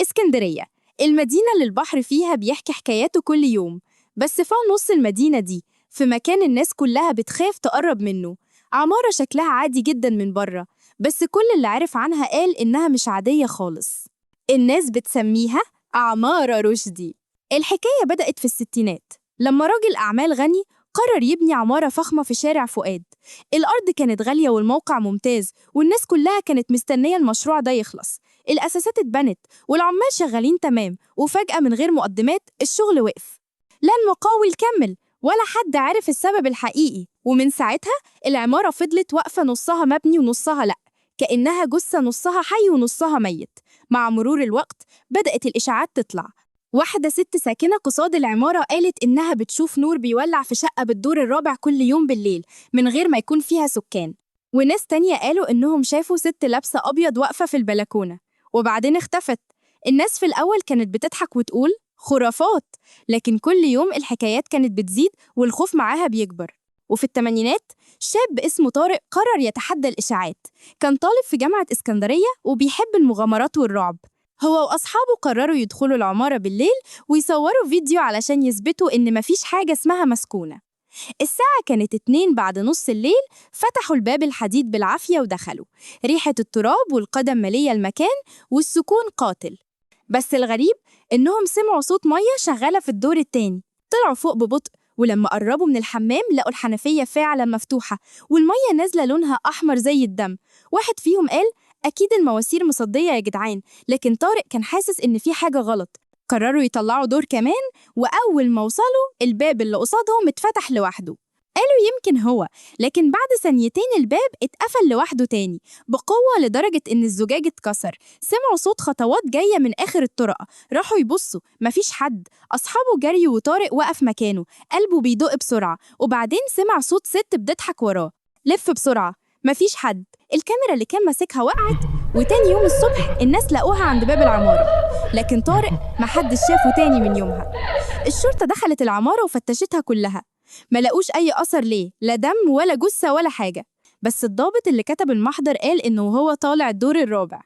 اسكندرية، المدينة اللي البحر فيها بيحكي حكاياته كل يوم. بس فوق نص المدينة دي في مكان الناس كلها بتخاف تقرب منه، عمارة شكلها عادي جدا من بره، بس كل اللي عارف عنها قال إنها مش عادية خالص. الناس بتسميها عمارة رشدي. الحكاية بدأت في الستينات لما راجل أعمال غني قرر يبني عمارة فخمة في شارع فؤاد. الأرض كانت غالية والموقع ممتاز، والناس كلها كانت مستنية المشروع ده يخلص. الأساسات اتبنت والعمال شغالين تمام، وفجأة من غير مقدمات الشغل وقف. لا المقاول كمل ولا حد عارف السبب الحقيقي، ومن ساعتها العمارة فضلت واقفة، نصها مبني ونصها لأ، كأنها جثة نصها حي ونصها ميت. مع مرور الوقت بدأت الإشاعات تطلع. واحدة ست ساكنة قصاد العمارة قالت إنها بتشوف نور بيولع في شقة بالدور الرابع كل يوم بالليل من غير ما يكون فيها سكان. وناس تانية قالوا إنهم شافوا ست لابسة أبيض واقفة في البلكونة وبعدين اختفت. الناس في الأول كانت بتضحك وتقول خرافات، لكن كل يوم الحكايات كانت بتزيد والخوف معاها بيكبر. وفي الثمانينات شاب اسمه طارق قرر يتحدى الإشاعات. كان طالب في جامعة إسكندرية وبيحب المغامرات والرعب. هو وأصحابه قرروا يدخلوا العمارة بالليل ويصوروا فيديو علشان يثبتوا إن مفيش حاجة اسمها مسكونة. الساعة كانت 2 بعد نص الليل، فتحوا الباب الحديد بالعافية ودخلوا. ريحة التراب والقدم مالية المكان والسكون قاتل. بس الغريب إنهم سمعوا صوت مية شغالة في الدور التاني. طلعوا فوق ببطء، ولما قربوا من الحمام لقوا الحنفية فعلا مفتوحة والمية نازلة لونها أحمر زي الدم. واحد فيهم قال أكيد المواسير مصدية يا جدعان، لكن طارق كان حاسس إن في حاجة غلط. قرروا يطلعوا دور كمان، وأول ما وصلوا الباب اللي قصادهم اتفتح لوحده. قالوا يمكن هو، لكن بعد ثانيتين الباب اتقفل لوحده تاني بقوة لدرجة إن الزجاج اتكسر. سمعوا صوت خطوات جاية من آخر الطرقة، راحوا يبصوا مفيش حد. أصحابه جريوا وطارق وقف مكانه قلبه بيدق بسرعة، وبعدين سمع صوت ست بتضحك وراه. لف بسرعة، مفيش حد. الكاميرا اللي كان ماسكها وقعت، وتاني يوم الصبح الناس لقوها عند باب العمارة، لكن طارق محدش شافه تاني من يومها. الشرطة دخلت العمارة وفتشتها كلها، ما لقوش أي أثر ليه، لا دم ولا جثة ولا حاجة. بس الضابط اللي كتب المحضر قال إنه وهو طالع الدور الرابع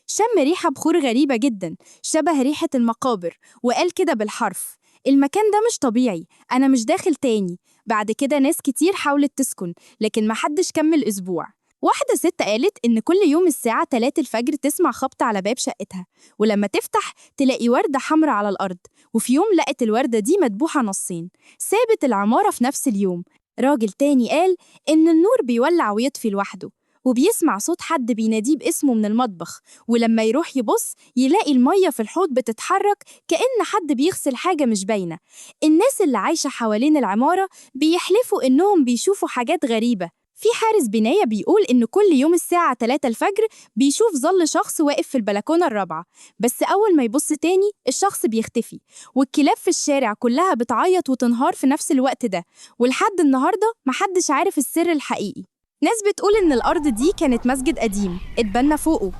شم ريحة بخور غريبة جدا شبه ريحة المقابر، وقال كده بالحرف المكان ده مش طبيعي، أنا مش داخل تاني. بعد كده ناس كتير حاولت تسكن، لكن محدش كمل أسبوع. واحدة ست قالت إن كل يوم الساعة 3 الفجر تسمع خبط على باب شقتها، ولما تفتح تلاقي وردة حمراء على الأرض. وفي يوم لقت الوردة دي مدبوحة نصين. سابت العمارة في نفس اليوم. راجل تاني قال إن النور بيولع ويطفي لوحده، وبيسمع صوت حد بيناديه باسمه من المطبخ، ولما يروح يبص يلاقي المية في الحوض بتتحرك كأن حد بيغسل حاجة مش باينة. الناس اللي عايشة حوالين العمارة بيحلفوا إنهم بيشوفوا حاجات غريبة. في حارس بناية بيقول إن كل يوم الساعة 3 الفجر بيشوف ظل شخص واقف في البلكونة الرابعة، بس أول ما يبص تاني الشخص بيختفي. والكلاب في الشارع كلها بتعيط وتنهار في نفس الوقت ده، ولحد النهاردة محدش عارف السر الحقيقي. ناس بتقول إن الأرض دي كانت مسجد قديم اتبنى فوقه،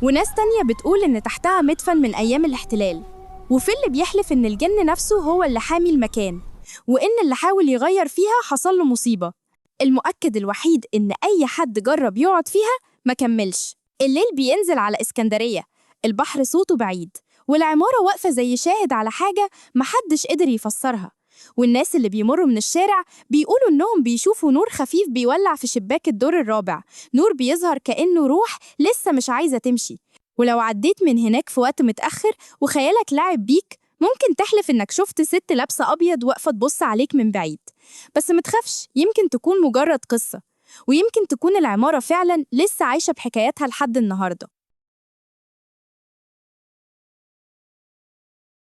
وناس تانية بتقول إن تحتها مدفن من أيام الاحتلال. وفي اللي بيحلف إن الجن نفسه هو اللي حامي المكان، وإن اللي حاول يغير فيها حصل له مصيبة. المؤكد الوحيد إن أي حد جرب يقعد فيها ما كملش. الليل بينزل على إسكندرية، البحر صوته بعيد، والعمارة واقفة زي شاهد على حاجة محدش قدر يفسرها. والناس اللي بيمروا من الشارع بيقولوا إنهم بيشوفوا نور خفيف بيولع في شباك الدور الرابع، نور بيظهر كأنه روح لسه مش عايزة تمشي. ولو عديت من هناك في وقت متأخر وخيالك لعب بيك، ممكن تحلف إنك شفت ست لابسة أبيض واقفة تبص عليك من بعيد. بس متخافش، يمكن تكون مجرد قصة، ويمكن تكون العمارة فعلا لسه عايشة بحكاياتها لحد النهاردة.